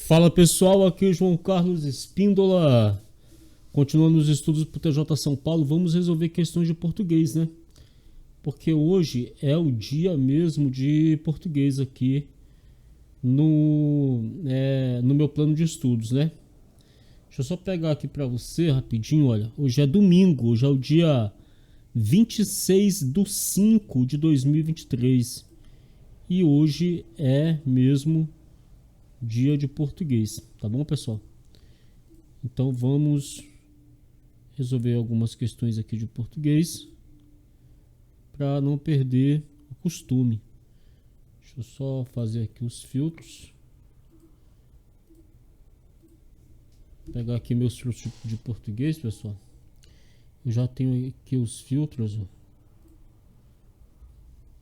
Fala pessoal, aqui é o João Carlos Espíndola. Continuando os estudos para o TJ São Paulo, vamos resolver questões de português, né? Porque hoje é o dia mesmo de português aqui no meu plano de estudos, né? Deixa eu só pegar aqui para você rapidinho, olha. Hoje é domingo, hoje é o dia 26/5/2023. E hoje é mesmo dia de português, tá bom, pessoal? Então vamos resolver algumas questões aqui de português para não perder o costume. Deixa eu só fazer aqui os filtros. Pegar aqui meus filtros de português, pessoal. Eu já tenho aqui os filtros. Ó.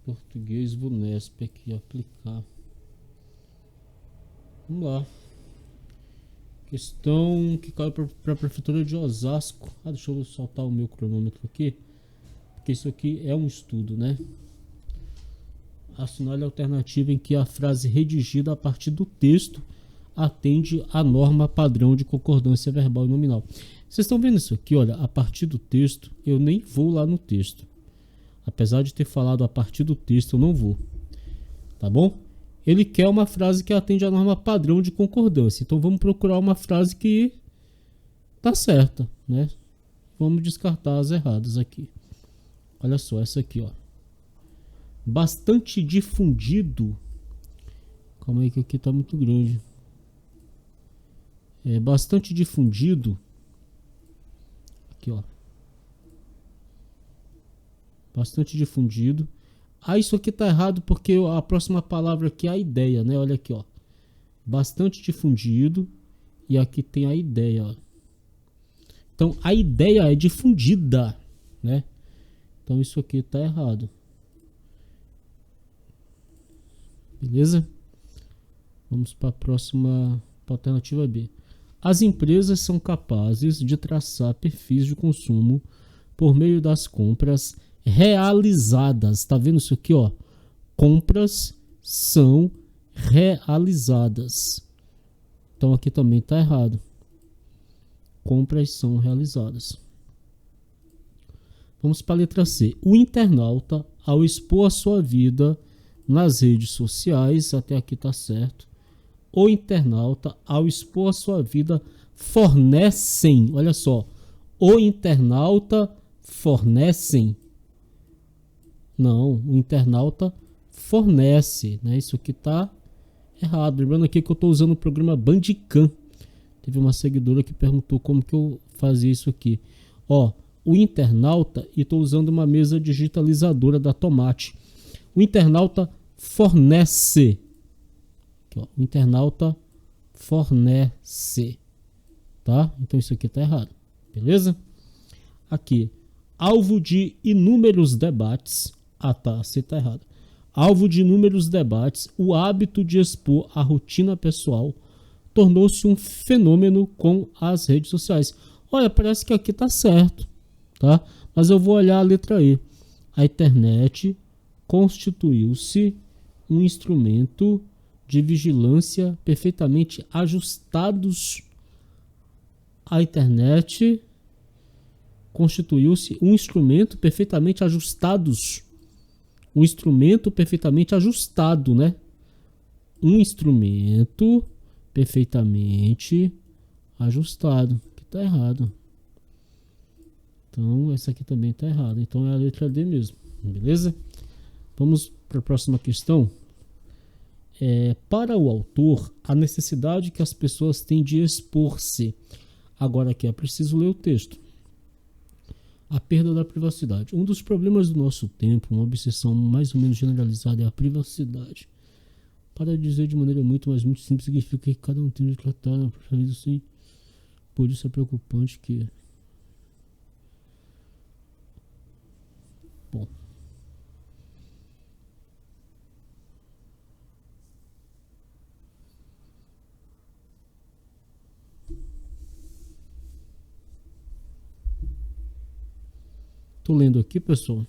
Português Vunesp aqui, aplicar. Vamos lá. Questão que caiu para a prefeitura de Osasco. Deixa eu soltar o meu cronômetro aqui. Porque isso aqui é um estudo, né? Assinale a alternativa em que a frase redigida a partir do texto atende à norma padrão de concordância verbal e nominal. Vocês estão vendo isso aqui? Olha, a partir do texto, eu nem vou lá no texto. Apesar de ter falado a partir do texto, eu não vou. Tá bom? Ele quer uma frase que atende à norma padrão de concordância. Então vamos procurar uma frase que tá certa, né? Vamos descartar as erradas aqui. Olha só, essa aqui, ó. Bastante difundido. Calma aí que aqui tá muito grande. É bastante difundido. Aqui, ó. Bastante difundido. Isso aqui tá errado porque a próxima palavra aqui é a ideia, né? Olha aqui, ó. Bastante difundido. E aqui tem a ideia, ó. Então, a ideia é difundida, né? Então, isso aqui tá errado. Beleza? Vamos para a próxima, pra alternativa B. As empresas são capazes de traçar perfis de consumo por meio das compras realizadas. Tá vendo isso aqui, ó? Compras são realizadas. Então aqui também tá errado. Compras são realizadas. Vamos para a letra C. O internauta, ao expor a sua vida nas redes sociais, até aqui tá certo. O internauta, ao expor a sua vida, fornecem, olha só, o internauta fornecem. Não, o internauta fornece, né? Isso aqui tá errado. Lembrando aqui que eu estou usando o programa Bandicam. Teve uma seguidora que perguntou como que eu fazia isso aqui. Ó, o internauta, e estou usando uma mesa digitalizadora da Tomate. O internauta fornece. Aqui, ó, o internauta fornece. Tá? Então isso aqui tá errado. Beleza? Aqui. Alvo de inúmeros debates. Tá, você tá errado. Alvo de inúmeros debates, o hábito de expor a rotina pessoal tornou-se um fenômeno com as redes sociais. Olha, parece que aqui tá certo, tá? Mas eu vou olhar a letra E. A internet constituiu-se um instrumento de vigilância perfeitamente ajustados. A internet constituiu-se um instrumento perfeitamente ajustados. Um instrumento perfeitamente ajustado, né? Um instrumento perfeitamente ajustado. Que tá errado. Então, essa aqui também tá errada. Então, é a letra D mesmo. Beleza? Vamos para a próxima questão. Para o autor, a necessidade que as pessoas têm de expor-se. Agora aqui é preciso ler o texto. A perda da privacidade. Um dos problemas do nosso tempo, uma obsessão mais ou menos generalizada, é a privacidade. Para dizer de maneira muito simples, significa que cada um tem de tratar na própria vida assim. Por isso é preocupante que... Bom. Tô lendo aqui, pessoal.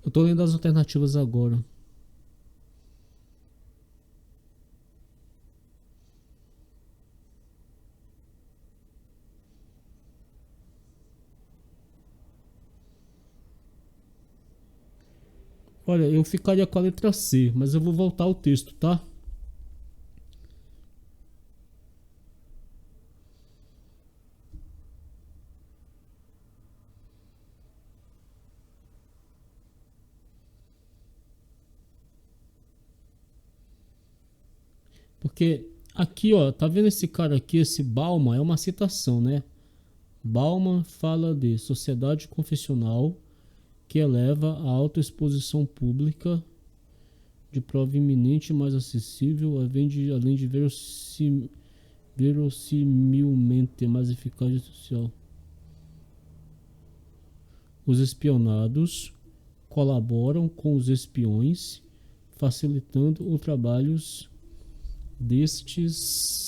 Eu tô lendo as alternativas agora. Olha, eu ficaria com a letra C, mas eu vou voltar ao texto, tá? Porque aqui, ó, tá vendo esse cara aqui, esse Bauman, é uma citação, né? Bauman fala de sociedade confessional que eleva a autoexposição pública de prova iminente mais acessível, além de verossimilmente mais eficaz e social. Os espionados colaboram com os espiões, facilitando o trabalho destes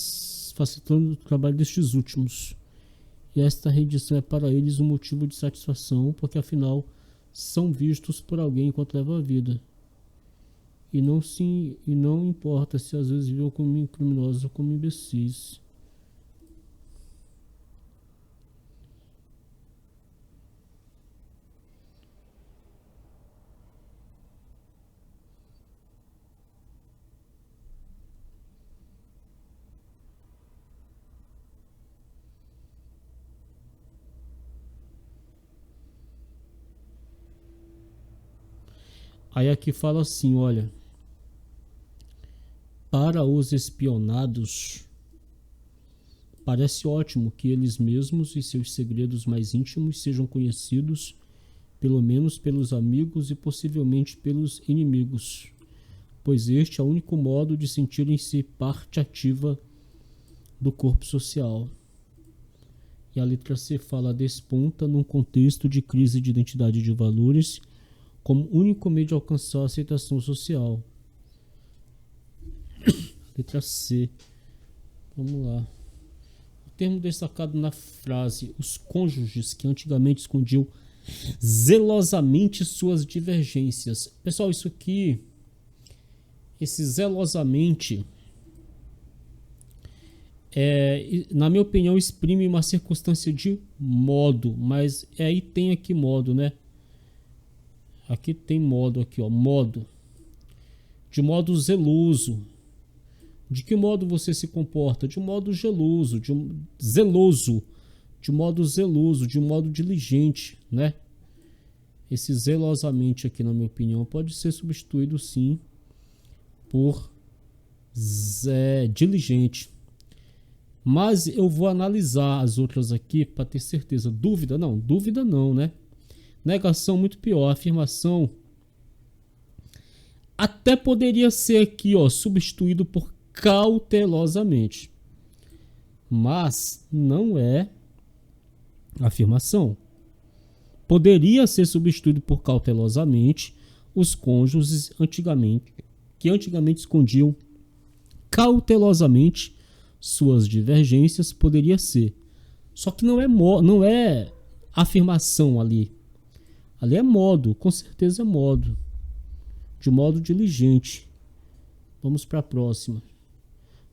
últimos. E esta rendição é para eles um motivo de satisfação, porque afinal são vistos por alguém enquanto leva a vida. E não importa se às vezes viu como criminosos ou como imbecis. Aí aqui fala assim, olha, para os espionados, parece ótimo que eles mesmos e seus segredos mais íntimos sejam conhecidos, pelo menos pelos amigos e possivelmente pelos inimigos, pois este é o único modo de sentirem-se parte ativa do corpo social. E a letra C fala desponta num contexto de crise de identidade de valores como único meio de alcançar a aceitação social. Letra C. Vamos lá. O termo destacado na frase os cônjuges que antigamente escondiam zelosamente suas divergências. Pessoal, isso aqui, esse zelosamente, na minha opinião, exprime uma circunstância de modo, mas aí tem aqui modo, né? Aqui tem modo, aqui ó, modo. De modo zeloso. De que modo você se comporta? De modo zeloso, de modo zeloso, de modo diligente, né? Esse zelosamente aqui, na minha opinião, pode ser substituído sim por diligente. Mas eu vou analisar as outras aqui para ter certeza. Dúvida não, né? Negação muito pior. Afirmação até poderia ser aqui, ó, substituído por cautelosamente. Mas não é afirmação. Poderia ser substituído por cautelosamente os cônjuges que antigamente escondiam cautelosamente suas divergências, poderia ser. Só que não é afirmação ali. Ali é modo, com certeza é modo. De modo diligente. Vamos para a próxima.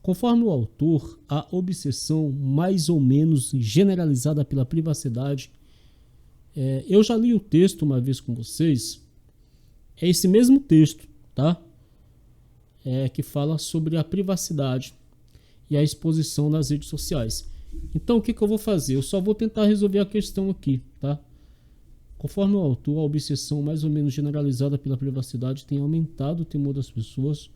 Conforme o autor, a obsessão mais ou menos generalizada pela privacidade. Eu já li o texto uma vez com vocês. É esse mesmo texto, tá? Que fala sobre a privacidade e a exposição nas redes sociais. Então, o que eu vou fazer? Eu só vou tentar resolver a questão aqui, tá? Conforme o autor, a obsessão mais ou menos generalizada pela privacidade tem aumentado o temor das pessoas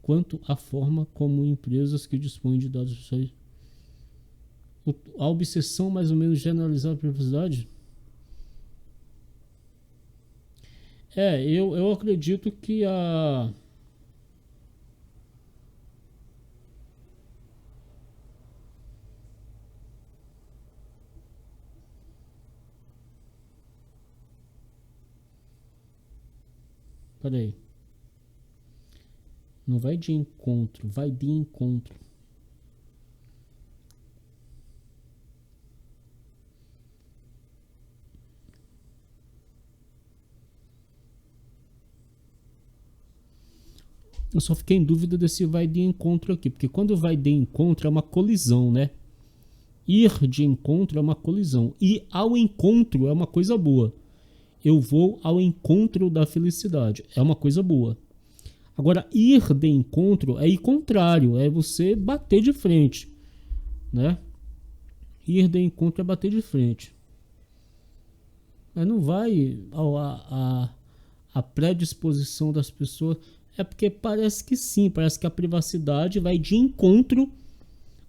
quanto à forma como empresas que dispõem de dados sociais. A obsessão mais ou menos generalizada pela privacidade? Eu acredito que a... Peraí. Não vai de encontro, vai de encontro. Eu só fiquei em dúvida desse vai de encontro aqui, porque quando vai de encontro é uma colisão, né? Ir de encontro é uma colisão. E ao encontro é uma coisa boa. Eu vou ao encontro da felicidade. É uma coisa boa. Agora, ir de encontro é ir contrário. É você bater de frente, né? Ir de encontro é bater de frente. Mas não vai a predisposição das pessoas. É porque parece que sim. Parece que a privacidade vai de encontro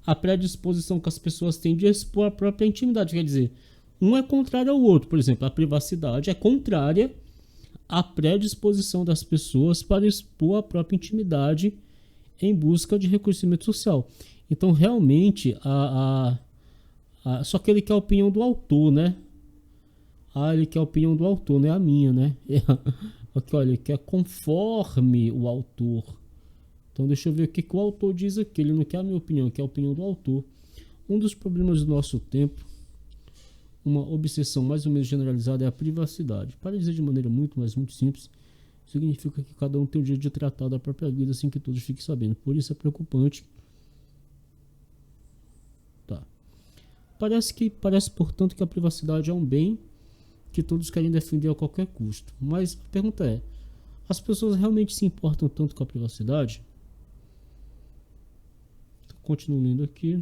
à predisposição que as pessoas têm de expor a própria intimidade. Quer dizer, um é contrário ao outro. Por exemplo, a privacidade é contrária à predisposição das pessoas para expor a própria intimidade em busca de reconhecimento social. Então, realmente, só que ele quer a opinião do autor, né? Ele quer a opinião do autor, não é a minha, né? Aqui, olha, ele quer conforme o autor. Então, deixa eu ver o que o autor diz aqui. Ele não quer a minha opinião, quer a opinião do autor. Um dos problemas do nosso tempo, uma obsessão mais ou menos generalizada, é a privacidade. Para dizer de maneira muito, mas muito simples, significa que cada um tem o direito de tratar da própria vida sem que todos fiquem sabendo. Por isso é preocupante. Tá. Parece, portanto, que a privacidade é um bem que todos querem defender a qualquer custo. Mas a pergunta é, as pessoas realmente se importam tanto com a privacidade? Continuo lendo aqui.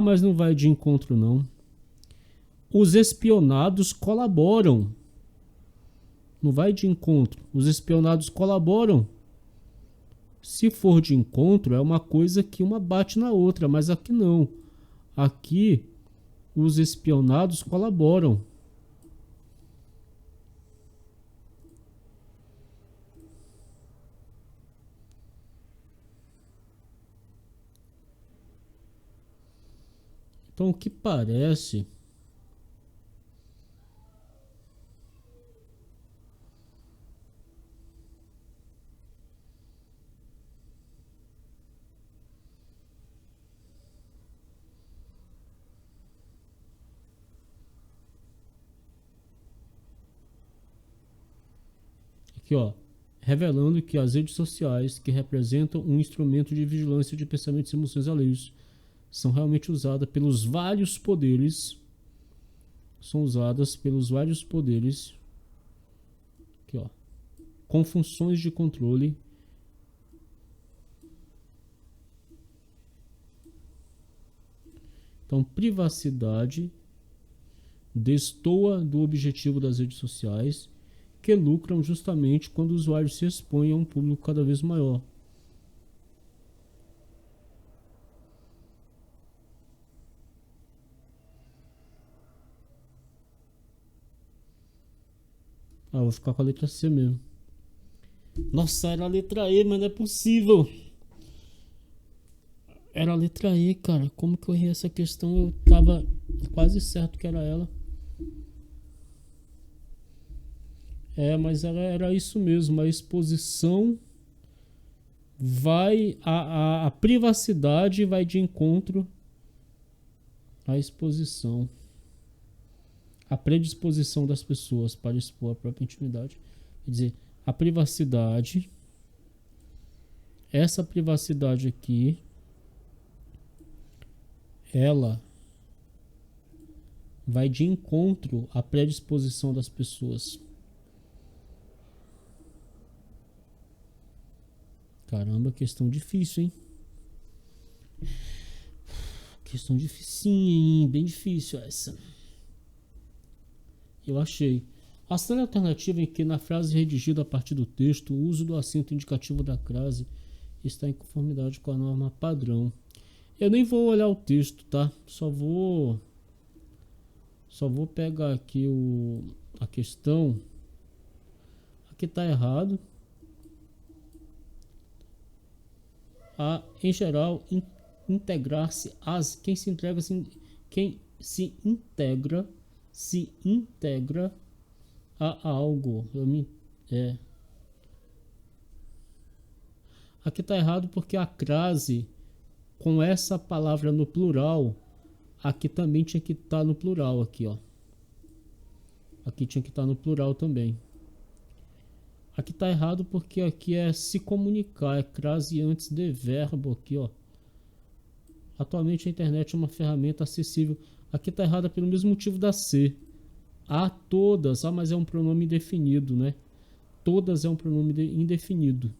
Mas não vai de encontro não. Os espionados colaboram. Não vai de encontro. Os espionados colaboram. Se for de encontro, é uma coisa que uma bate na outra, mas aqui não. Aqui, os espionados colaboram. Então, o que parece... Aqui, ó. Revelando que as redes sociais, que representam um instrumento de vigilância de pensamentos e emoções alheios, são realmente usadas pelos vários poderes. São usadas pelos vários poderes. Aqui, ó. Com funções de controle. Então, privacidade destoa do objetivo das redes sociais, que lucram justamente quando o usuário se expõe a um público cada vez maior. Vou ficar com a letra C mesmo. Nossa, era a letra E, mas não é possível. Era a letra E, cara. Como que eu errei essa questão? Eu tava quase certo que era ela. Mas era isso mesmo. A exposição vai... A privacidade vai de encontro à exposição. A predisposição das pessoas para expor a própria intimidade. Quer dizer, a privacidade... Essa privacidade aqui... Ela vai de encontro à predisposição das pessoas. Caramba, questão difícil, hein? Questão dificinha, hein? Bem difícil essa. Eu achei. A série alternativa em que na frase redigida a partir do texto o uso do acento indicativo da crase está em conformidade com a norma padrão. Eu nem vou olhar o texto, tá? Só vou pegar aqui a questão. Aqui tá errado. Em geral, integrar-se às, quem se integra se integra a algo. Aqui está errado porque a crase com essa palavra no plural, aqui também tinha que estar no plural aqui, ó. Aqui tinha que estar no plural também. Aqui está errado porque aqui é se comunicar, é crase antes de verbo aqui, ó. Atualmente a internet é uma ferramenta acessível. Aqui está errado pelo mesmo motivo da C. A todas, mas é um pronome indefinido, né? Todas é um pronome indefinido.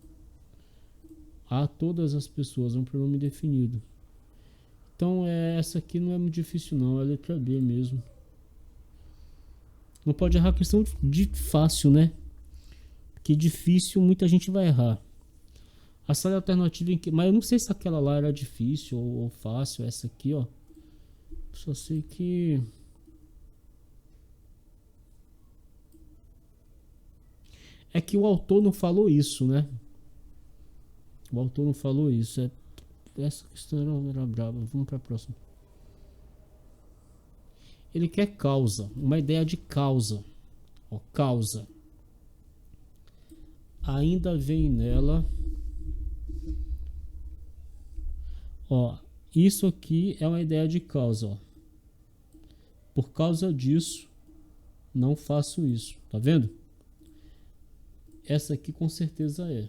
A todas as pessoas é um pronome indefinido. Então essa aqui não é muito difícil não, é a letra B mesmo. Não pode errar a questão de fácil, né? Que difícil muita gente vai errar. A saída alternativa, mas eu não sei se aquela lá era difícil ou fácil. Essa aqui, ó. Só sei que... é que o autor não falou isso, né? O autor não falou isso. Essa questão era brava. Vamos para a próxima. Ele quer causa. Uma ideia de causa. Ó, causa. Ainda vem nela. Ó, isso aqui é uma ideia de causa, ó. Por causa disso, não faço isso. Tá vendo? Essa aqui com certeza é.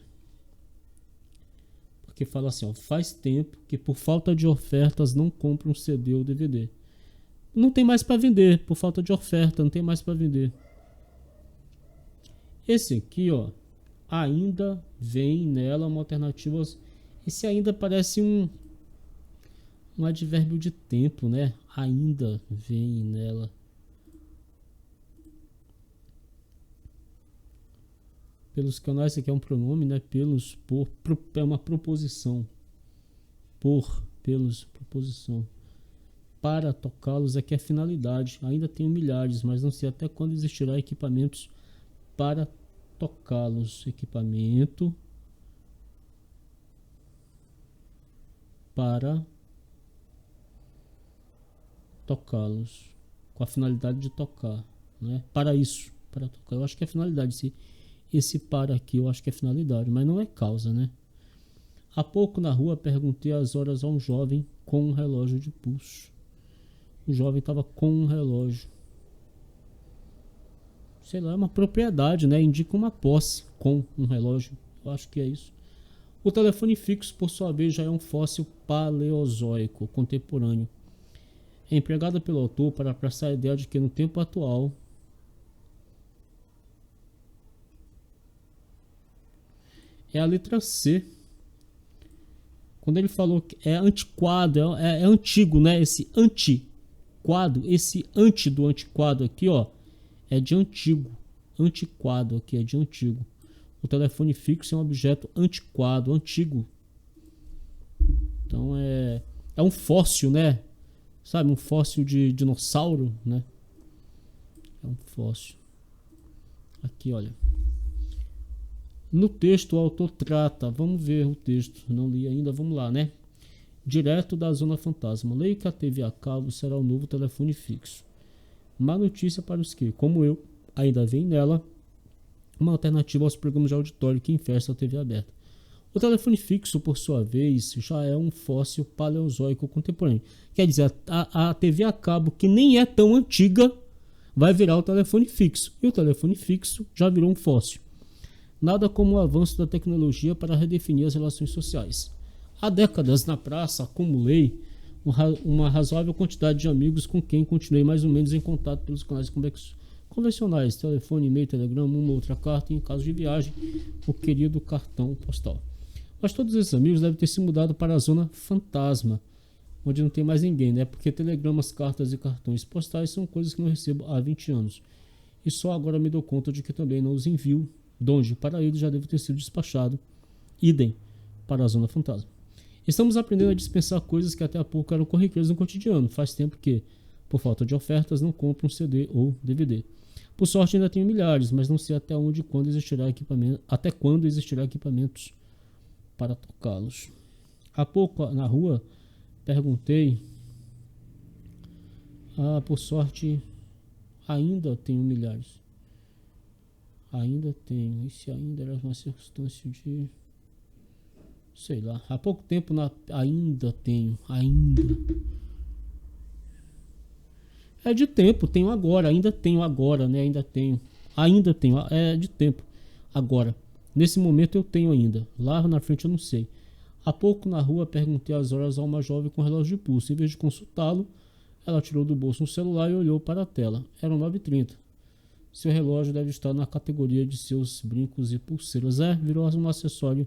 Porque fala assim, ó, faz tempo que por falta de ofertas não compra um CD ou DVD. Não tem mais para vender, por falta de oferta, não tem mais para vender. Esse aqui, ó, ainda vem nela uma alternativa. Esse ainda parece um advérbio de tempo, né? Ainda vem nela. Pelos canais, aqui é um pronome, né? Pelos, por, é uma proposição. Por, pelos, proposição. Para tocá-los aqui é finalidade. Ainda tenho milhares, mas não sei até quando existirá equipamentos para tocá-los. Equipamento para tocá-los. Com a finalidade de tocar, né? Para isso, para tocar. Eu acho que é finalidade. Esse para aqui eu acho que é finalidade, mas não é causa, né? Há pouco na rua perguntei as horas a um jovem com um relógio de pulso. O jovem estava com um relógio. Sei lá, é uma propriedade, né? Indica uma posse com um relógio. Eu acho que é isso. O telefone fixo, por sua vez, já é um fóssil paleozoico contemporâneo. É empregado pelo autor para passar a ideia de que no tempo atual é a letra C. Quando ele falou que é antiquado, é antigo, né? Esse antiquado, esse anti do antiquado aqui, ó, é de antigo. Antiquado aqui é de antigo. O telefone fixo é um objeto antiquado, antigo. Então é um fóssil, né? Sabe, um fóssil de dinossauro, né? É um fóssil. Aqui, olha. No texto, o autor trata, vamos ver o texto, não li ainda, vamos lá, né? Direto da Zona Fantasma. Leio que a TV a cabo será o novo telefone fixo. Má notícia para os que, como eu, ainda vem nela uma alternativa aos programas de auditório que infestam a TV aberta. O telefone fixo, por sua vez, já é um fóssil paleozoico contemporâneo. Quer dizer, a TV a cabo, que nem é tão antiga, vai virar o telefone fixo. E o telefone fixo já virou um fóssil. Nada como o avanço da tecnologia para redefinir as relações sociais. Há décadas, na praça, acumulei uma razoável quantidade de amigos com quem continuei mais ou menos em contato pelos canais convencionais, telefone, e-mail, telegrama, uma outra carta e, em caso de viagem, o querido cartão postal. Mas todos esses amigos devem ter se mudado para a Zona Fantasma, onde não tem mais ninguém, né? Porque telegramas, cartas e cartões postais são coisas que não recebo há 20 anos. E só agora me dou conta de que também não os envio, donde para eles já deve ter sido despachado. Idem para a Zona Fantasma. Estamos aprendendo a dispensar coisas que até há pouco eram corriqueiras no cotidiano. Faz tempo que, por falta de ofertas, não compro um CD ou DVD. Por sorte ainda tenho milhares, mas não sei até onde e quando existirá equipamento, até quando existirá equipamentos para tocá-los. Há pouco na rua Perguntei. Por sorte, ainda tenho milhares. Ainda tenho. E se ainda era uma circunstância de... sei lá. Há pouco tempo ainda tenho. Ainda. É de tempo. Tenho agora. Ainda tenho agora, né? Ainda tenho. Ainda tenho. É de tempo. Agora. Nesse momento eu tenho ainda. Lá na frente eu não sei. Há pouco na rua perguntei as horas a uma jovem com relógio de pulso. Em vez de consultá-lo, ela tirou do bolso um celular e olhou para a tela. Eram 9h30. Seu relógio deve estar na categoria de seus brincos e pulseiras. Virou um acessório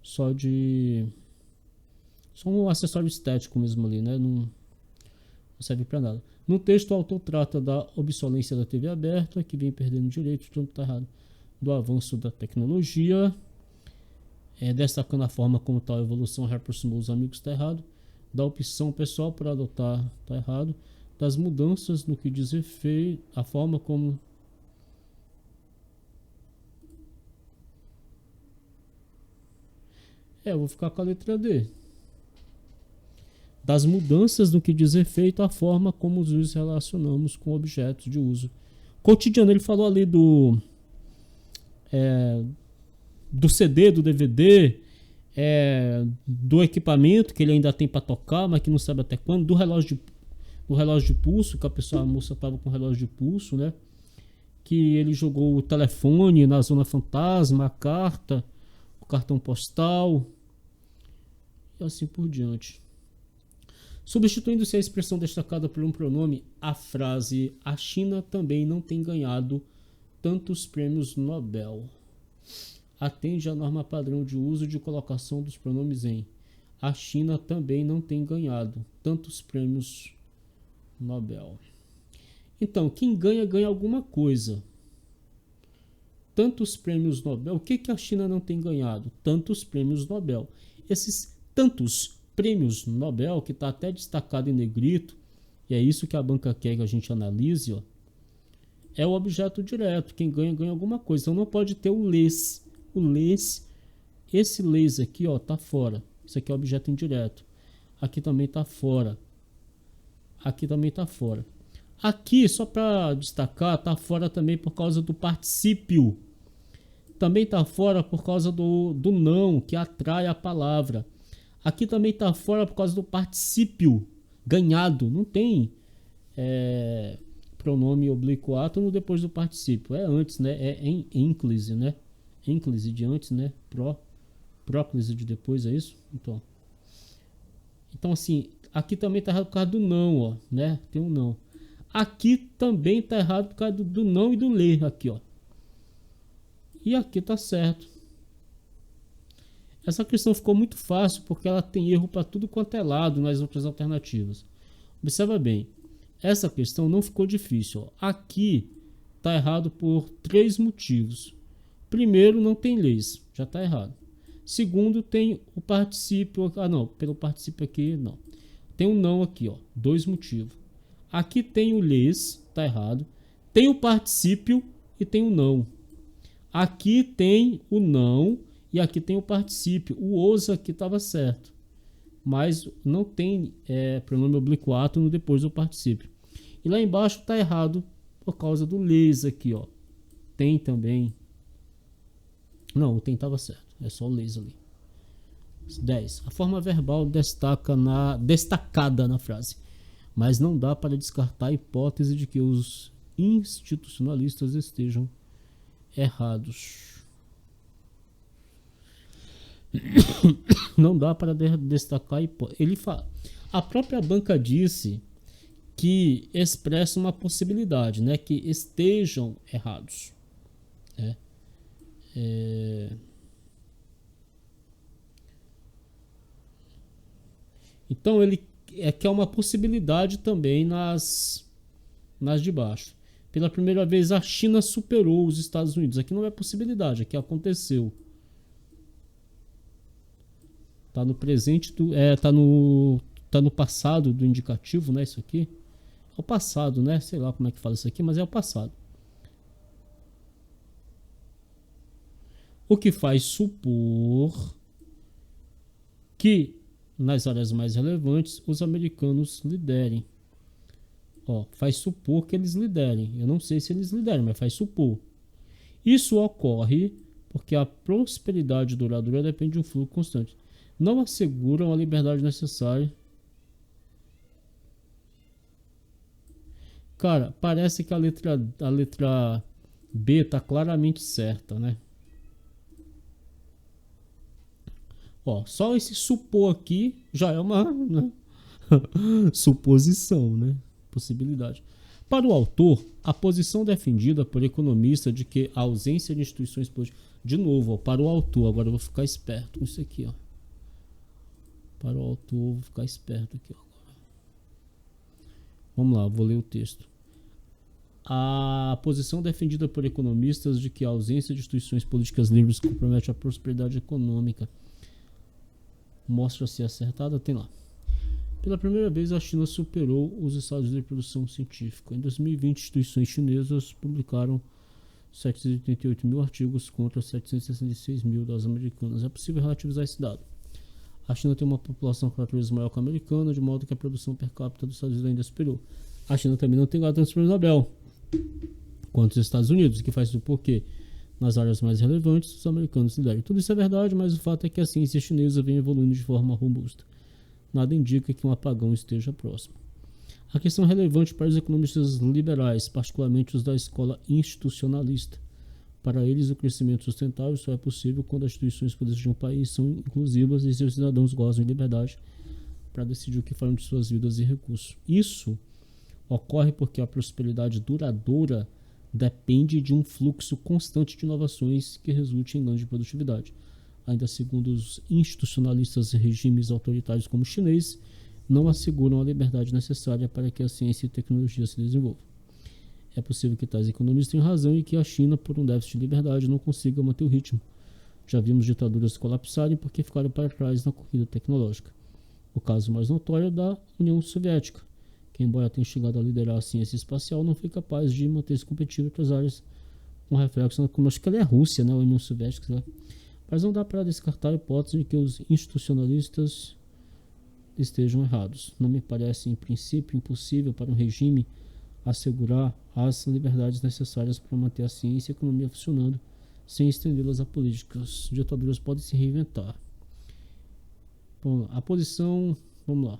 só um acessório estético mesmo ali, né? Não serve para nada. No texto, o autor trata da obsolência da TV aberta, que vem perdendo direitos, tudo está errado, do avanço da tecnologia, destacando a forma como tal evolução reaproximou os amigos, está errado, da opção pessoal por adotar, está errado, das mudanças no que diz respeito, a forma como... eu vou ficar com a letra D. Das mudanças no que diz respeito à forma como nos relacionamos com objetos de uso cotidiano. Ele falou ali do CD, do DVD, do equipamento que ele ainda tem para tocar, mas que não sabe até quando, do relógio de pulso, que a moça estava com o relógio de pulso, né? Que ele jogou o telefone na zona fantasma, a carta, o cartão postal e assim por diante. Substituindo-se a expressão destacada por um pronome, a frase "a China também não tem ganhado tantos prêmios Nobel" atende à norma padrão de uso de colocação dos pronomes em "a China também não tem ganhado tantos prêmios Nobel". Então, quem ganha, ganha alguma coisa. Tantos prêmios Nobel. O que a China não tem ganhado? Tantos prêmios Nobel. Esses tantos prêmios Nobel, que está até destacado em negrito, e é isso que a banca quer que a gente analise, ó, é o objeto direto. Quem ganha, ganha alguma coisa. Então não pode ter o les. O les, esse les aqui, ó, tá fora. Isso aqui é objeto indireto. Aqui também tá fora. Aqui também tá fora. Aqui, só para destacar, tá fora também por causa do particípio. Também tá fora por causa do não, que atrai a palavra. Aqui também está fora por causa do particípio ganhado. Não tem pronome oblíquo no depois do particípio. É antes, né? É em ênclise, né? Ênclise de antes, né? Próclise de depois, é isso? Então assim, aqui também está errado por causa do não, ó, né? Tem um não. Aqui também está errado por causa do não e do ler, aqui, ó. E aqui está certo. Essa questão ficou muito fácil porque ela tem erro para tudo quanto é lado nas outras alternativas. Observa bem, essa questão não ficou difícil. Ó. Aqui está errado por 3 motivos. Primeiro, não tem leis, já está errado. Segundo, tem o particípio. Não, pelo particípio aqui, não. Tem um não aqui, ó, 2 motivos. Aqui tem o leis, está errado. Tem o particípio e tem o não. Aqui tem o não. E aqui tem o particípio. O os aqui estava certo. Mas não tem pronome oblíquo no depois do particípio. E lá embaixo está errado por causa do les aqui, ó. Tem também. Não, o tem estava certo. É só o les ali. 10. A forma verbal destacada na frase. Mas não dá para descartar a hipótese de que os institucionalistas estejam errados. Não dá para destacar. Ele fala, a própria banca disse que expressa uma possibilidade, né, que estejam errados. Então ele quer uma possibilidade também nas de baixo. Pela primeira vez a China superou os Estados Unidos. Aqui não é possibilidade, aqui aconteceu. Tá no presente tá no passado do indicativo, né, isso aqui. É o passado, né? Sei lá como é que fala isso aqui, mas é o passado. O que faz supor que nas áreas mais relevantes, os americanos liderem. Ó, faz supor que eles liderem. Eu não sei se eles lideram, mas faz supor. Isso ocorre porque a prosperidade duradoura depende de um fluxo constante. Não asseguram a liberdade necessária. Cara, parece que a letra B está claramente certa, né? Ó, só esse supor aqui já é uma, né? Suposição, né? Possibilidade. Para o autor, a posição defendida por economista de que a ausência de instituições políticas. De novo, ó, para o autor, agora eu vou ficar esperto com isso aqui, ó. Para o autor, vou ficar esperto aqui, ó. Vamos lá, vou ler o texto. A posição defendida por economistas de que a ausência de instituições políticas livres compromete a prosperidade econômica mostra-se acertada, tem lá. Pela primeira vez, a China superou os Estados Unidos de produção científica. Em 2020, instituições chinesas publicaram 788 mil artigos contra 766 mil das americanas. É possível relativizar esse dado. A China tem uma população 4 vezes maior que a americana, de modo que a produção per capita dos Estados Unidos ainda superior. A China também não tem ganhado tantos prêmios Nobel quanto os Estados Unidos, o que faz supor que, nas áreas mais relevantes, os americanos lideram. Tudo isso é verdade, mas o fato é que a ciência chinesa vem evoluindo de forma robusta. Nada indica que um apagão esteja próximo. A questão relevante para os economistas liberais, particularmente os da escola institucionalista. Para eles, o crescimento sustentável só é possível quando as instituições políticas de um país são inclusivas e seus cidadãos gozam de liberdade para decidir o que farão de suas vidas e recursos. Isso ocorre porque a prosperidade duradoura depende de um fluxo constante de inovações que resulte em ganho de produtividade. Ainda segundo os institucionalistas, regimes autoritários como o chinês não asseguram a liberdade necessária para que a ciência e a tecnologia se desenvolvam. É possível que tais economistas tenham razão e que a China, por um déficit de liberdade, não consiga manter o ritmo. Já vimos ditaduras colapsarem porque ficaram para trás na corrida tecnológica. O caso mais notório é da União Soviética, que, embora tenha chegado a liderar a ciência espacial, não foi capaz de manter-se competitivo em outras áreas com reflexo, como acho que ela é a Rússia, né, a União Soviética, né? Mas não dá para descartar a hipótese de que os institucionalistas estejam errados. Não me parece, em princípio, impossível para um regime assegurar as liberdades necessárias para manter a ciência e a economia funcionando sem estendê-las a políticas. Ditaduras podem se reinventar. Bom, a posição... Vamos lá.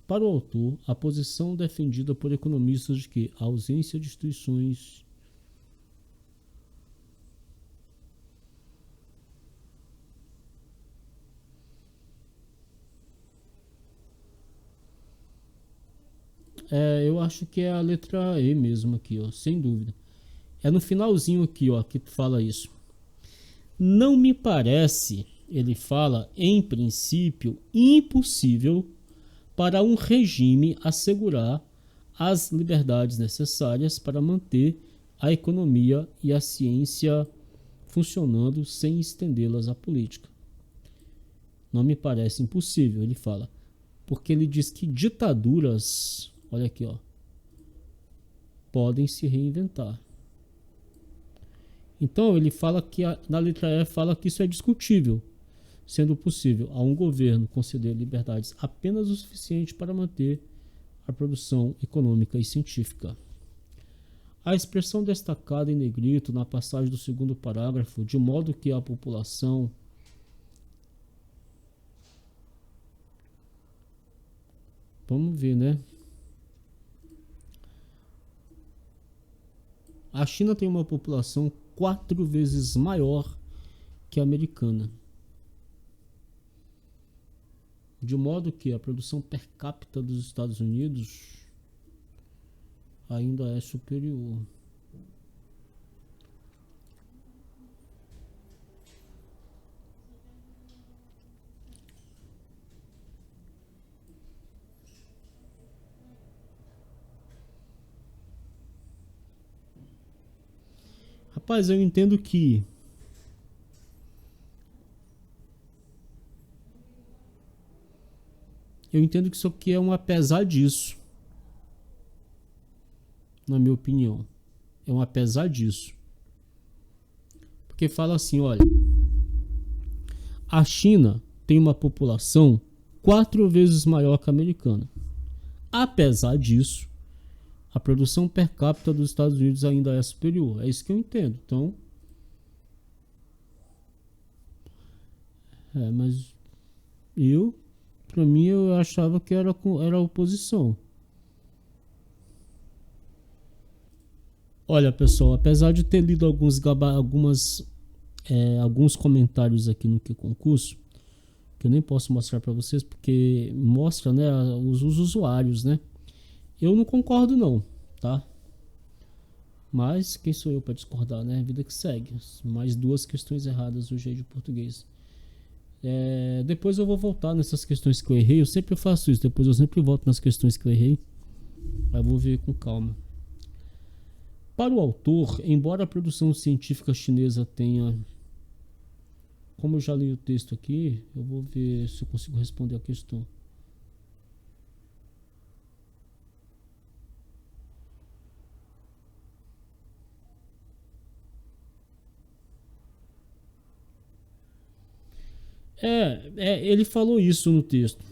Para o autor, a posição defendida por economistas de que a ausência de instituições eu acho que é a letra E mesmo aqui, ó, sem dúvida. É no finalzinho aqui, ó, que fala isso. Não me parece, ele fala, em princípio, impossível para um regime assegurar as liberdades necessárias para manter a economia e a ciência funcionando sem estendê-las à política. Não me parece impossível, ele fala, porque ele diz que ditaduras, olha aqui, ó, podem se reinventar. Então ele fala que na letra E fala que isso é discutível, sendo possível a um governo conceder liberdades apenas o suficiente para manter a produção econômica e científica. A expressão destacada em negrito na passagem do segundo parágrafo, de modo que a população vamos ver, né? A China tem uma população 4 vezes maior que a americana, de modo que a produção per capita dos Estados Unidos ainda é superior. Rapaz, eu entendo que isso aqui é um apesar disso. Na minha opinião, é um apesar disso. Porque fala assim, olha, A China tem uma população 4 vezes maior que a americana. Apesar disso, a produção per capita dos Estados Unidos ainda é superior. É isso que eu entendo. Então, mas pra mim, eu achava que era a oposição. Olha, pessoal, apesar de ter lido alguns comentários aqui no Que Concurso, que eu nem posso mostrar para vocês porque mostra, né, os usuários, né? Eu não concordo não, tá? Mas quem sou eu para discordar, né? Vida que segue. Mais 2 questões erradas hoje aí de português. Depois eu vou voltar nessas questões que eu errei. Eu sempre faço isso. Depois eu sempre volto nas questões que eu errei. Aí eu vou ver com calma. Para o autor, embora a produção científica chinesa tenha... Como eu já li o texto aqui, eu vou ver se eu consigo responder a questão. Ele falou isso no texto.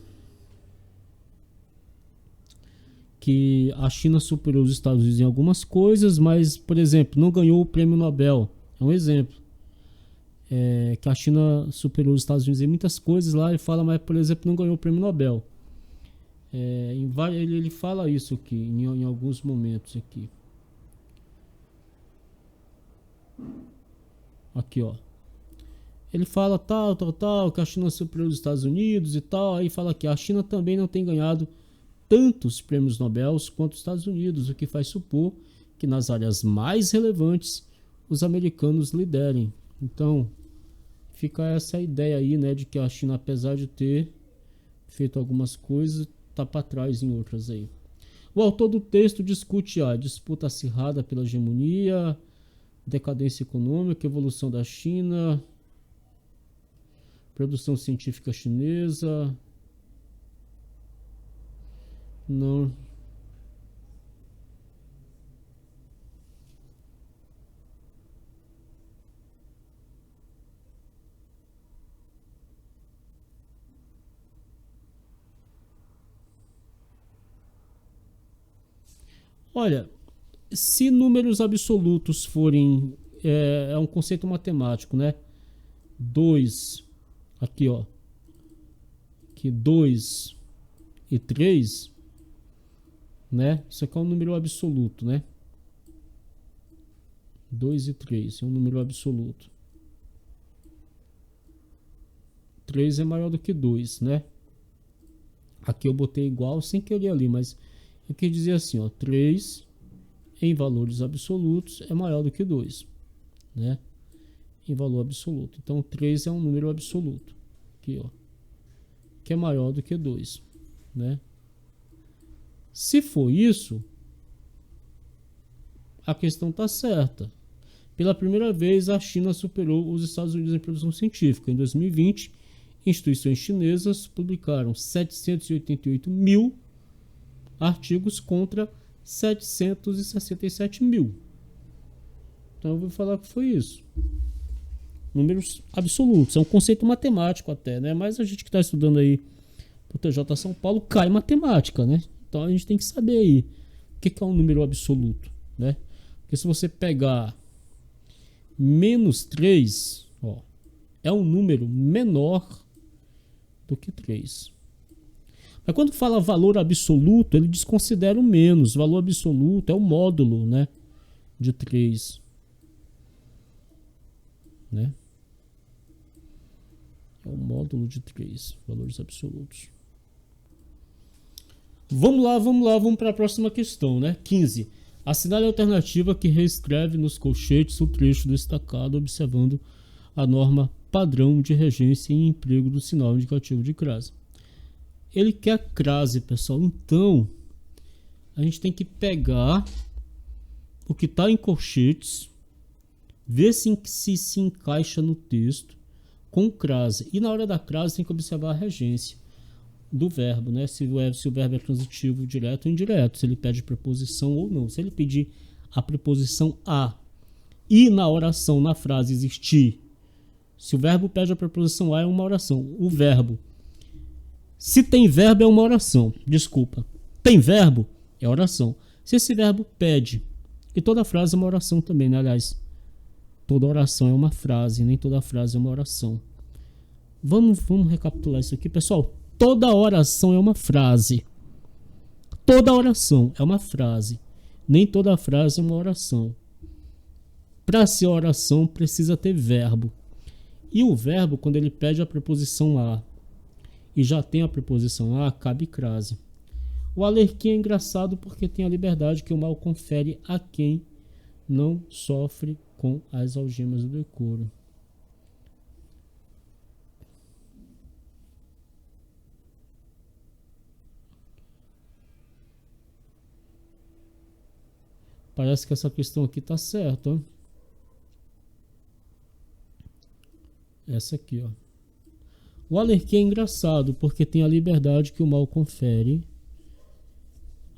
Que a China superou os Estados Unidos em algumas coisas, mas, por exemplo, não ganhou o prêmio Nobel. É um exemplo. Que a China superou os Estados Unidos em muitas coisas lá, ele fala, mas, por exemplo, não ganhou o prêmio Nobel. Ele fala isso aqui, em alguns momentos aqui. Aqui, ó. Ele fala tal, que a China superou os Estados Unidos e tal. Aí fala que a China também não tem ganhado tantos prêmios Nobel quanto os Estados Unidos, o que faz supor que nas áreas mais relevantes os americanos liderem. Então, fica essa ideia aí, né, de que a China, apesar de ter feito algumas coisas, está para trás em outras aí. O autor do texto discute a disputa acirrada pela hegemonia, decadência econômica, evolução da China, produção científica chinesa. Não. Olha, se números absolutos forem... É um conceito matemático, né? 2, aqui ó, que 2 e 3, né? Isso aqui é um número absoluto, né? 2 e 3 é um número absoluto. 3 é maior do que 2, né? Aqui eu botei igual sem querer ali, mas eu quis dizer assim, ó, 3 em valores absolutos é maior do que 2, né? Em valor absoluto. Então 3 é um número absoluto, aqui, ó, que é maior do que 2, né? Se for isso, a questão está certa. Pela primeira vez, a China superou os Estados Unidos em produção científica. Em 2020, instituições chinesas publicaram 788 mil artigos contra 767 mil. Então eu vou falar que foi isso. Números absolutos. É um conceito matemático até, né? Mas a gente que está estudando aí pro TJ São Paulo cai matemática, né? Então a gente tem que saber aí o que é um número absoluto, né? Porque se você pegar menos 3, ó, é um número menor do que 3. Mas quando fala valor absoluto, ele desconsidera o menos. Valor absoluto é o módulo, né, de 3. Né? É o módulo de 3, valores absolutos. Vamos para a próxima questão, né? 15. Assinale a alternativa que reescreve nos colchetes o trecho destacado observando a norma padrão de regência e emprego do sinal indicativo de crase. Ele quer crase, pessoal. Então, a gente tem que pegar o que está em colchetes, ver se encaixa no texto com crase. E na hora da crase tem que observar a regência do verbo, né? Se o verbo é transitivo direto ou indireto, se ele pede preposição ou não. Se ele pedir a preposição a e na oração, na frase existir Se o verbo pede a preposição a, é uma oração. O verbo. Se tem verbo, é uma oração. Desculpa. Tem verbo, é oração. Se esse verbo pede, e toda frase é uma oração também, né? Aliás, toda oração é uma frase, nem toda frase é uma oração. Vamos recapitular isso aqui, pessoal. Toda oração é uma frase. Toda oração é uma frase. Nem toda frase é uma oração. Para ser oração, precisa ter verbo. E o verbo, quando ele pede a preposição a, e já tem a preposição a, cabe crase. O Alerquim é engraçado porque tem a liberdade que o mal confere a quem não sofre com as algemas do decoro. Parece que essa questão aqui tá certa, ó. Essa aqui, ó. O Alerquim é engraçado porque tem a liberdade que o mal confere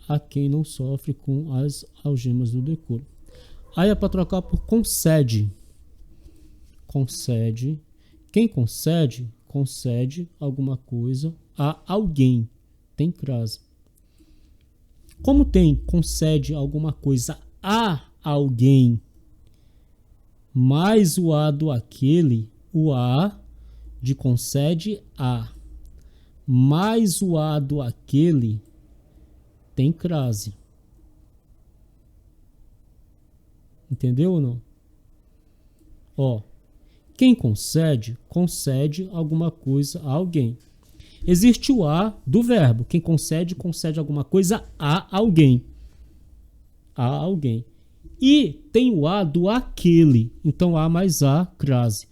a quem não sofre com as algemas do decoro. Aí é para trocar por concede. Concede. Quem concede, concede alguma coisa a alguém. Tem crase. Como tem concede alguma coisa a alguém, mais o a do aquele, o a de concede a, mais o a do aquele, tem crase. Entendeu ou não? Ó, quem concede, concede alguma coisa a alguém. Existe o a do verbo. Quem concede, concede alguma coisa a alguém. A alguém. E tem o a do aquele. Então a mais a, crase.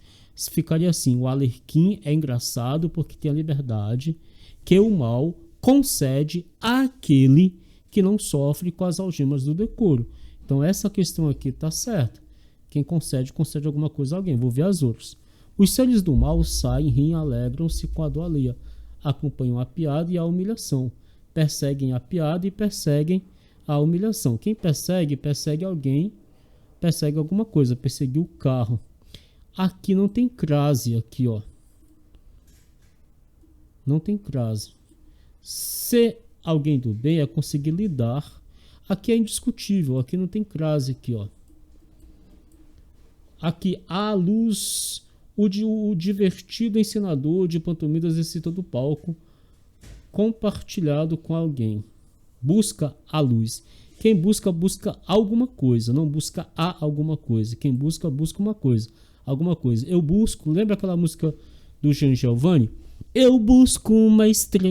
Ficaria assim: o Alerquim é engraçado porque tem a liberdade que o mal concede àquele que não sofre com as algemas do decoro. Então essa questão aqui está certa. Quem concede, concede alguma coisa a alguém. Vou ver as outras. Os seres do mal saem, riem, alegram-se com a dor alheia. Acompanham a piada e a humilhação. Perseguem a piada e perseguem a humilhação. Quem persegue, persegue alguém, persegue alguma coisa. Perseguiu o carro. Aqui não tem crase, aqui, ó. Não tem crase. Se alguém do bem é conseguir lidar, aqui é indiscutível. Aqui não tem crase, aqui, ó. Aqui, a luz, o divertido ensinador de pantomimas excita do palco, compartilhado com alguém. Busca a luz. Quem busca, busca alguma coisa, não busca a alguma coisa. Quem busca, busca uma coisa, alguma coisa. Eu busco, lembra aquela música do Jean Giovanni? Eu busco uma estrela.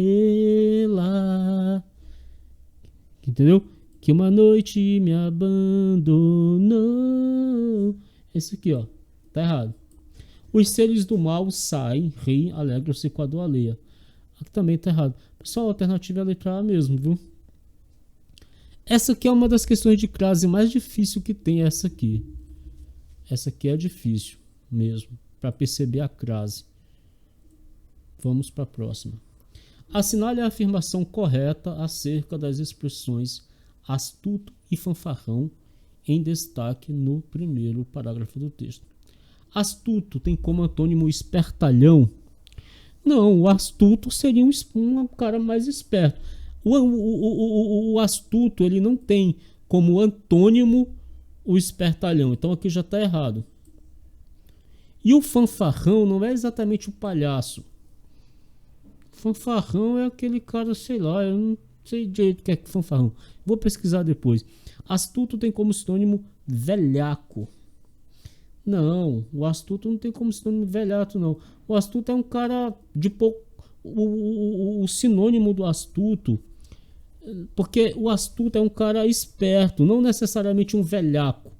Entendeu? Que uma noite me abandonou. Esse aqui, ó. Tá errado. Os seres do mal saem, riem, alegram-se com a dor alheia. Aqui também tá errado. Pessoal, a alternativa é a letra A mesmo, viu? Essa aqui é uma das questões de crase mais difícil que tem, essa aqui. Essa aqui é difícil mesmo, para perceber a crase. Vamos para a próxima. Assinale a afirmação correta acerca das expressões astuto e fanfarrão em destaque no primeiro parágrafo do texto. Astuto tem como antônimo espertalhão? Não, o astuto seria um cara mais esperto. O astuto, ele não tem como antônimo o espertalhão. Então aqui já está errado. E o fanfarrão não é exatamente o palhaço. Fanfarrão é aquele cara, sei lá, eu não sei direito o que é fanfarrão. Vou pesquisar depois. Astuto tem como sinônimo velhaco. Não, o astuto não tem como sinônimo velhaco, não. O astuto é um cara de pouco. O sinônimo do astuto, porque o astuto é um cara esperto, não necessariamente um velhaco.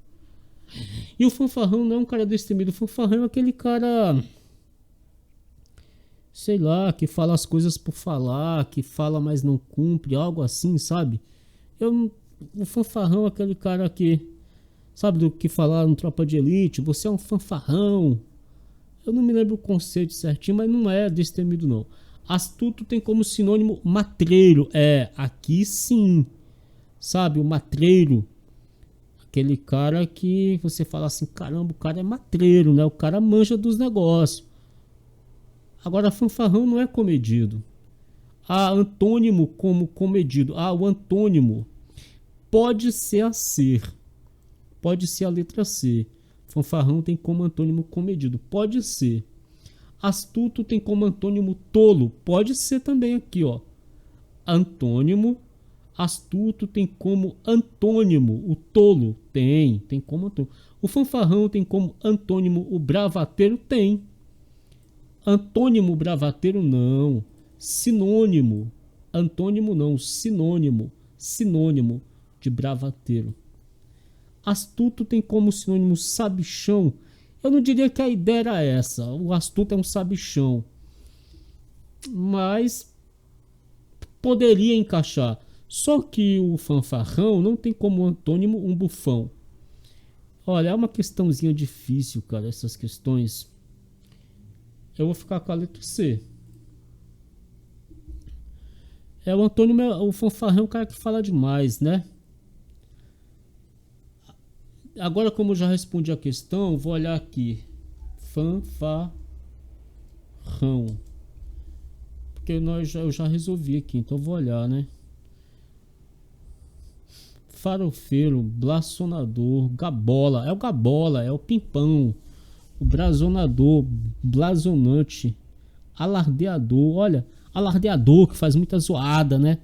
E o fanfarrão não é um cara destemido. O fanfarrão é aquele cara, sei lá, que fala as coisas por falar, que fala mas não cumpre, algo assim, sabe? O fanfarrão é aquele cara que, sabe do que falar no Tropa de Elite? Você é um fanfarrão. Eu não me lembro o conceito certinho, mas não é destemido, não. Astuto tem como sinônimo matreiro. É, aqui sim. Sabe, o matreiro. Aquele cara que você fala assim, caramba, o cara é matreiro, né? O cara manja dos negócios. Agora, fanfarrão não é comedido. Há antônimo como comedido. O antônimo pode ser a ser. Pode ser a letra C. Fanfarrão tem como antônimo comedido. Pode ser. Astuto tem como antônimo tolo. Pode ser também aqui, ó. Antônimo. Astuto tem como antônimo o tolo. Tem como antônimo. O fanfarrão tem como antônimo o bravateiro. Tem. Antônimo bravateiro não. Sinônimo. Antônimo não. Sinônimo. Sinônimo de bravateiro. Astuto tem como sinônimo sabichão. Eu não diria que a ideia era essa. O astuto é um sabichão. Mas poderia encaixar. Só que o fanfarrão não tem como antônimo um bufão. Olha, é uma questãozinha difícil, cara, essas questões. Eu vou ficar com a letra C. O antônimo, o fanfarrão é um cara que fala demais, né? Agora, como eu já respondi a questão, vou olhar aqui. Fanfarrão. Porque eu já resolvi aqui, então vou olhar, né? Farofeiro, blasonador, gabola. É o gabola, é o pimpão. O brazonador, blasonante. Alardeador, olha. Alardeador, que faz muita zoada, né?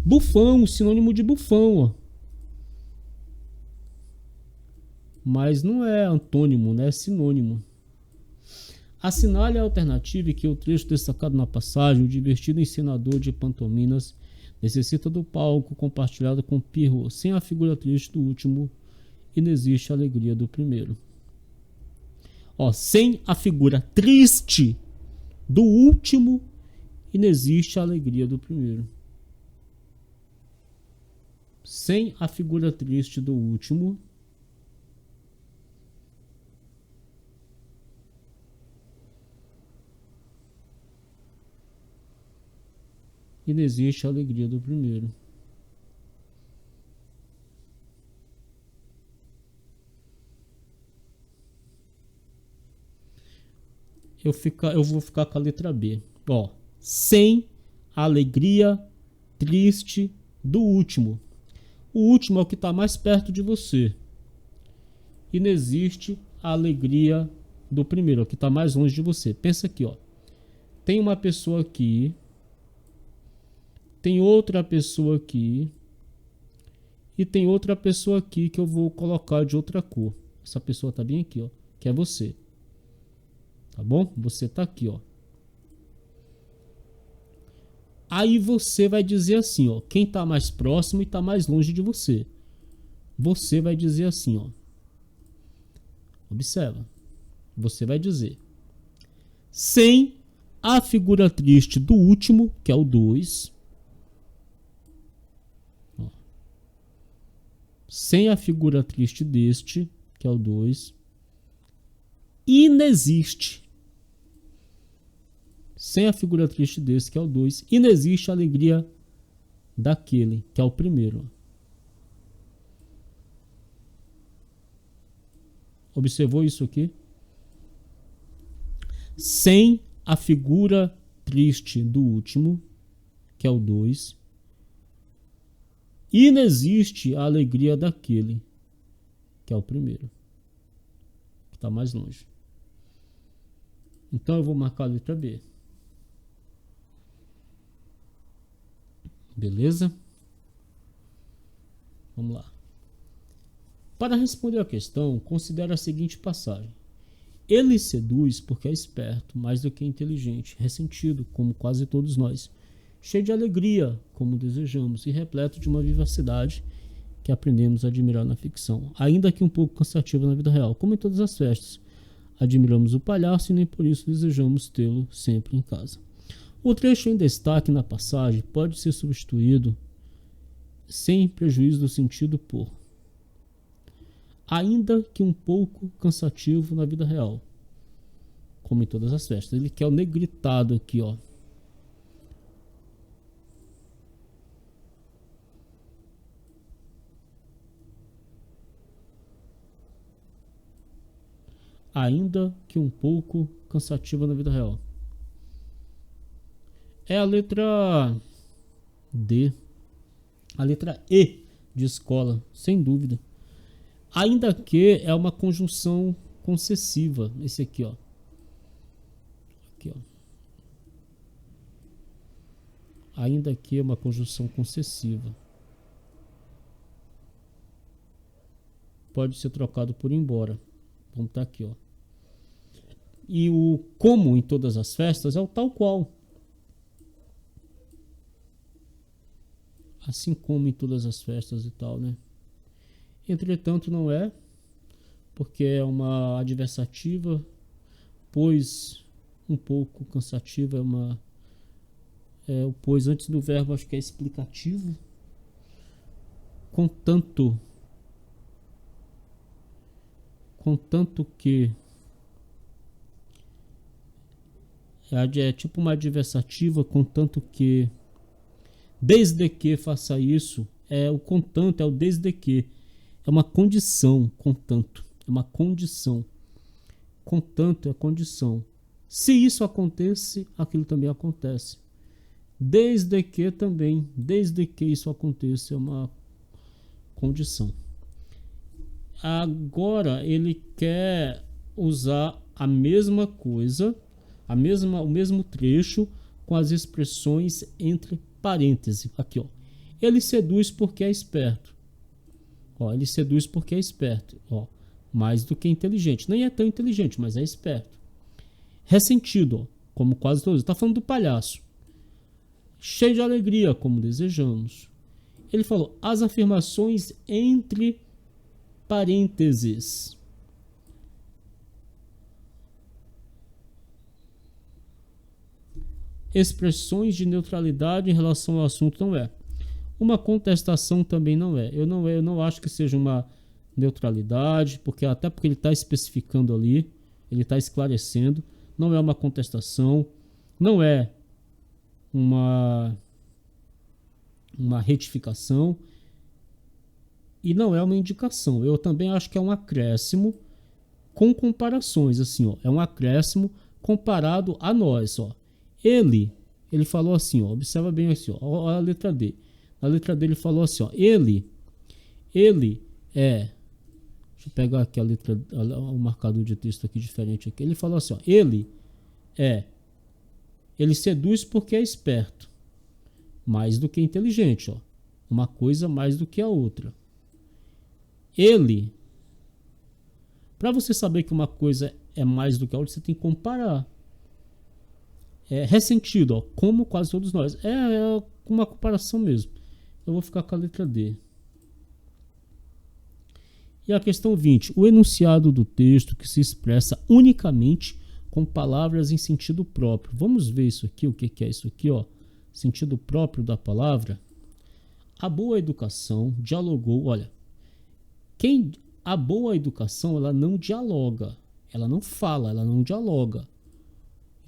Bufão, sinônimo de bufão, ó. Mas não é antônimo, né? É sinônimo. Assinale a alternativa em que o trecho destacado na passagem, o divertido encenador de pantominas, necessita do palco compartilhado com Pirro. Sem a figura triste do último, inexiste a alegria do primeiro. Ó, sem a figura triste do último, inexiste a alegria do primeiro. Sem a figura triste do último, inexiste a alegria do primeiro. Eu vou ficar com a letra B. Ó, sem a alegria triste do último. O último é o que está mais perto de você. Inexiste a alegria do primeiro, é o que está mais longe de você. Pensa aqui, ó. Tem uma pessoa aqui. Tem outra pessoa aqui. E tem outra pessoa aqui que eu vou colocar de outra cor. Essa pessoa tá bem aqui, ó. Que é você. Tá bom? Você tá aqui, ó. Aí você vai dizer assim, ó. Quem tá mais próximo e tá mais longe de você. Você vai dizer assim, ó. Observa. Você vai dizer. Sem a figura triste do último, que é o 2. Sem a figura triste deste, que é o 2. Inexiste. Sem a figura triste desse, que é o 2. Inexiste a alegria daquele, que é o primeiro. Observou isso aqui? Sem a figura triste do último, que é o 2. Inexiste a alegria daquele, que é o primeiro. Que está mais longe. Então eu vou marcar a letra B. Beleza? Vamos lá. Para responder a questão, considere a seguinte passagem. Ele seduz porque é esperto, mais do que inteligente, ressentido, como quase todos nós, cheio de alegria, como desejamos, e repleto de uma vivacidade que aprendemos a admirar na ficção, ainda que um pouco cansativa na vida real, como em todas as festas. Admiramos o palhaço e nem por isso desejamos tê-lo sempre em casa. O trecho em destaque na passagem pode ser substituído sem prejuízo do sentido por ainda que um pouco cansativo na vida real, como em todas as festas. Ele quer o negritado aqui, ó. ainda que um pouco cansativa na vida real. É a letra D. A letra E de escola, sem dúvida. Ainda que é uma conjunção concessiva. Esse aqui, ó. Aqui, ó. Ainda que é uma conjunção concessiva. Pode ser trocado por embora. Vamos estar aqui, ó. E o como em todas as festas é o tal qual. Assim como em todas as festas e tal, né? Entretanto, não é, porque é uma adversativa, pois um pouco cansativa, o pois antes do verbo acho que é explicativo, contanto que é tipo uma adversativa, contanto que, desde que faça isso, o contanto é o desde que, é uma condição, contanto, é uma condição, contanto é condição. Se isso acontece, aquilo também acontece. Desde que também, desde que isso aconteça, é uma condição. Agora ele quer usar a mesma coisa, o mesmo trecho com as expressões entre parênteses. Aqui, ó. Ele seduz porque é esperto. Ó, ele seduz porque é esperto. Ó, mais do que inteligente. Nem é tão inteligente, mas é esperto. Ressentido, ó, como quase todos. Está falando do palhaço. Cheio de alegria, como desejamos. Ele falou as afirmações entre parênteses. Expressões de neutralidade em relação ao assunto não é. Uma contestação também não é. Eu não acho que seja uma neutralidade, porque ele está especificando ali, ele está esclarecendo. Não é uma contestação, não é uma retificação e não é uma indicação. Eu também acho que é um acréscimo com comparações, assim, ó. É um acréscimo comparado a nós, ó. Ele falou assim, ó, observa bem assim, ó, olha a letra D. Na letra D ele falou assim, ó, ele é, deixa eu pegar aqui a letra, o marcador de texto aqui diferente aqui. Ele falou assim, ó, ele seduz porque é esperto, mais do que inteligente, ó. Uma coisa mais do que a outra. Para você saber que uma coisa é mais do que a outra, você tem que comparar. É ressentido, ó, como quase todos nós. É uma comparação mesmo. Eu vou ficar com a letra D. E a questão 20. O enunciado do texto que se expressa unicamente com palavras em sentido próprio. Vamos ver isso aqui, o que é isso aqui, ó. Sentido próprio da palavra. A boa educação dialogou, olha. A boa educação, ela não dialoga. Ela não fala, ela não dialoga.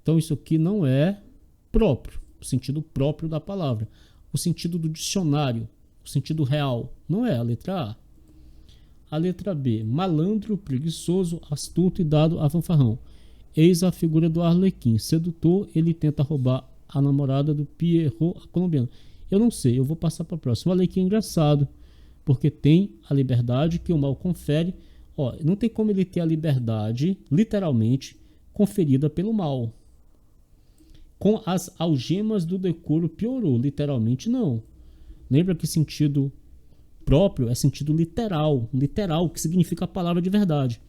Então isso aqui não é próprio, o sentido próprio da palavra. O sentido do dicionário, o sentido real. Não é a letra A. A letra B. Malandro, preguiçoso, astuto e dado a fanfarrão. Eis a figura do Arlequim. Sedutor, ele tenta roubar a namorada do Pierrot colombiano. Eu não sei, eu vou passar para a próxima. O Arlequim é engraçado, porque tem a liberdade que o mal confere. Ó, não tem como ele ter a liberdade, literalmente, conferida pelo mal. Com as algemas do decoro piorou, literalmente não. Lembra que sentido próprio é sentido literal, que significa a palavra de verdade.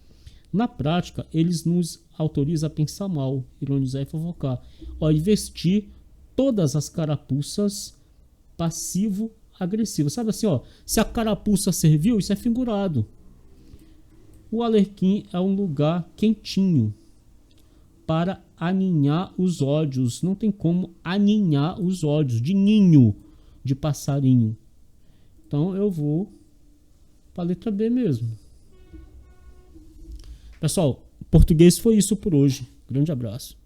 Na prática, eles nos autorizam a pensar mal, ironizar e fofocar. Ó, e vestir todas as carapuças passivo-agressivo. Sabe assim, ó, se a carapuça serviu, isso é figurado. O Arlequim é um lugar quentinho para aninhar os ódios. Não tem como aninhar os ódios de ninho, de passarinho. Então eu vou para a letra B mesmo. Pessoal, português foi isso por hoje. Grande abraço.